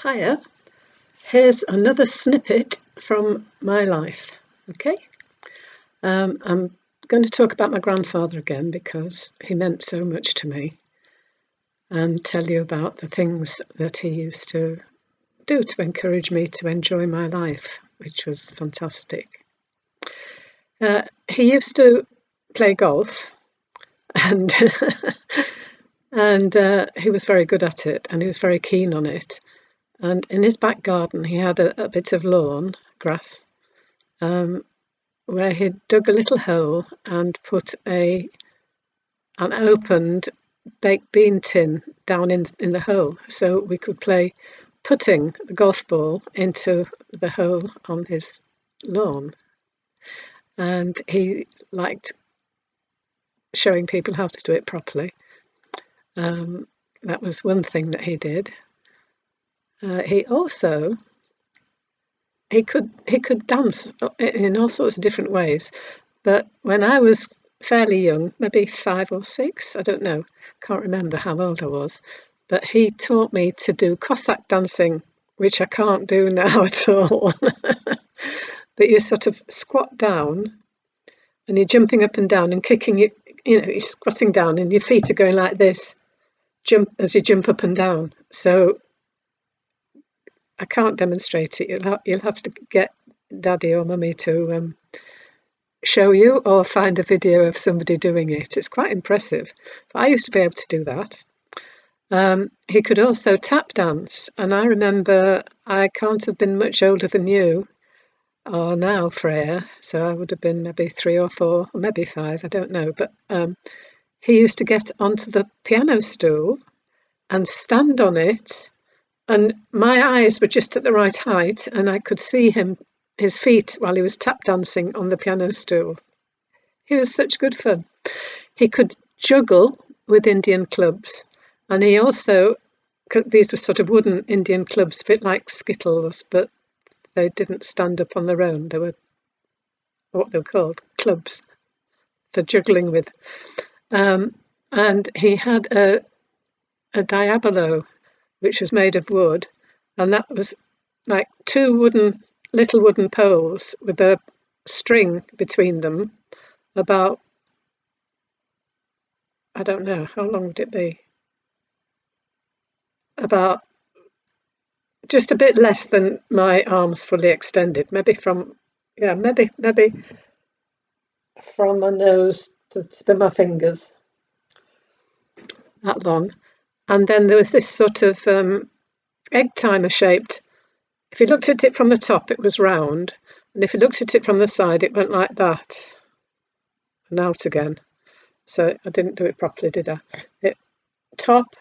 Hiya, here's another snippet from my life. Okay, I'm going to talk about my grandfather again because he meant so much to me, and tell you about the things that he used to do to encourage me to enjoy my life, which was fantastic. He used to play golf, and and he was very good at it, and he was very keen on it. And in his back garden, he had a bit of lawn grass, where he'd dug a little hole and put an opened baked bean tin down in the hole, so we could play putting the golf ball into the hole on his lawn. And he liked showing people how to do it properly. That was one thing that he did. He also he could dance in all sorts of different ways. But when I was fairly young, maybe 5 or 6, I don't know, can't remember how old I was, but he taught me to do Cossack dancing, which I can't do now at all. But you sort of squat down and you're jumping up and down and kicking it, you're squatting down and your feet are going like this, jump as you jump up and down. So I can't demonstrate it. You'll have to get daddy or mummy to show you, or find a video of somebody doing it. It's quite impressive. But I used to be able to do that. He could also tap dance, and I remember, I can't have been much older than you or now, Freya, so I would have been maybe 3 or 4 or maybe 5, I don't know, but he used to get onto the piano stool and stand on it, and my eyes were just at the right height and I could see his feet while he was tap dancing on the piano stool. He was such good fun. He could juggle with Indian clubs, and he also, these were sort of wooden Indian clubs, a bit like skittles, but they didn't stand up on their own. They were what they were called, clubs for juggling with. And he had a diabolo, which was made of wood, and that was like 2 little wooden poles with a string between them, about, I don't know, how long would it be? About just a bit less than my arms fully extended, maybe from my nose to the tip of my fingers, that long. And then there was this sort of egg timer shaped. If you looked at it from the top, it was round, and if you looked at it from the side, it went like that and out again. So I didn't do it properly, did I? Top,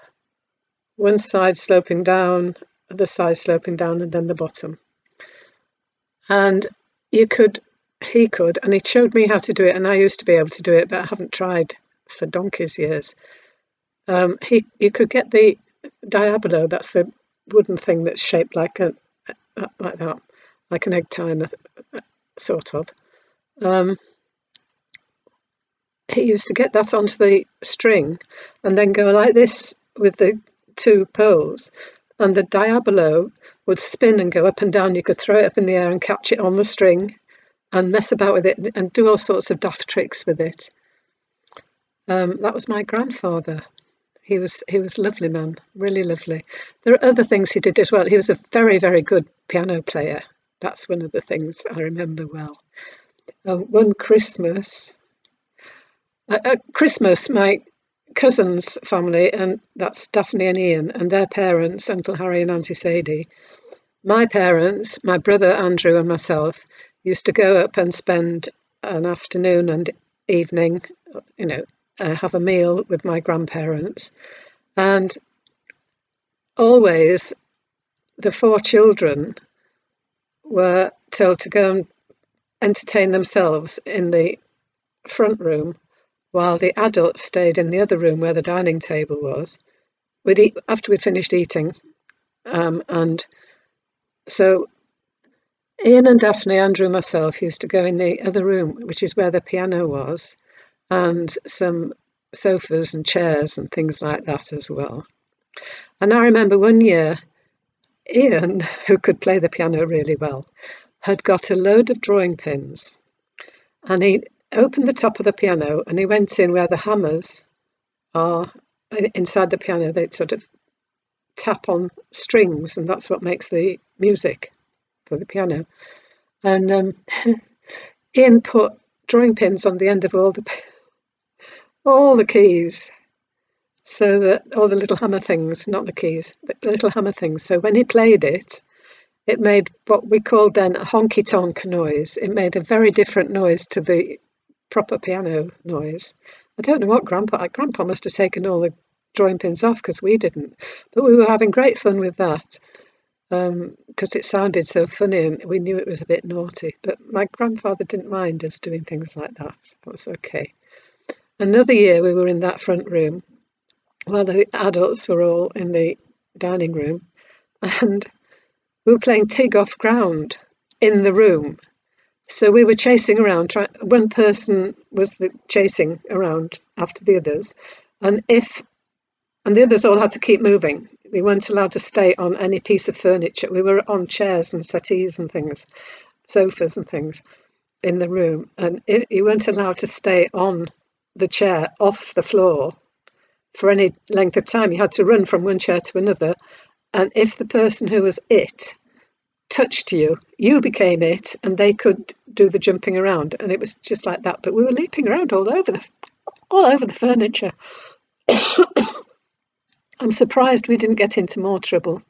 one side sloping down, other side sloping down, and then the bottom. And he could, and he showed me how to do it, and I used to be able to do it, but I haven't tried for donkey's years. You could get the diabolo, that's the wooden thing that's shaped like that, like an egg timer, sort of. He used to get that onto the string and then go like this with the 2 poles, and the diabolo would spin and go up and down. You could throw it up in the air and catch it on the string and mess about with it and do all sorts of daft tricks with it. That was my grandfather. He was a lovely man, really lovely. There are other things he did as well. He was a very, very good piano player. That's one of the things I remember well. One Christmas, my cousin's family, and that's Daphne and Ian, and their parents, Uncle Harry and Auntie Sadie. My parents, my brother Andrew and myself, used to go up and spend an afternoon and evening, have a meal with my grandparents. And always the 4 children were told to go and entertain themselves in the front room, while the adults stayed in the other room where the dining table was. We'd eat after we'd finished eating, and so Ian and Daphne, Andrew and myself used to go in the other room, which is where the piano was, and some sofas and chairs and things like that as well. And I remember one year Ian, who could play the piano really well, had got a load of drawing pins, and he opened the top of the piano and he went in where the hammers are inside the piano. They sort of tap on strings, and that's what makes the music for the piano. And Ian put drawing pins on the end of all the keys, so that all the little hammer things, not the keys, but the little hammer things. So when he played it, it made what we called then a honky tonk noise. It made a very different noise to the proper piano noise. I don't know what Grandpa must have taken all the drawing pins off because we didn't. But we were having great fun with that because it sounded so funny and we knew it was a bit naughty. But my grandfather didn't mind us doing things like that. So it was okay. Another year we were in that front room while the adults were all in the dining room, and we were playing Tig off ground in the room. So we were chasing around. One person was chasing around after the others, and the others all had to keep moving. We weren't allowed to stay on any piece of furniture. We were on chairs and settees and things, sofas and things in the room, and you weren't allowed to stay on the chair off the floor for any length of time. You had to run from one chair to another, and if the person who was it touched you, you became it, and they could do the jumping around, and it was just like that. But we were leaping around all over the furniture. I'm surprised we didn't get into more trouble,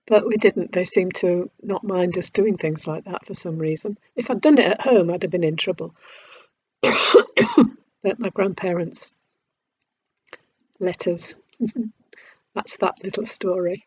but we didn't. They seemed to not mind us doing things like that for some reason. If I'd done it at home, I'd have been in trouble. But my grandparents let us. That's that little story.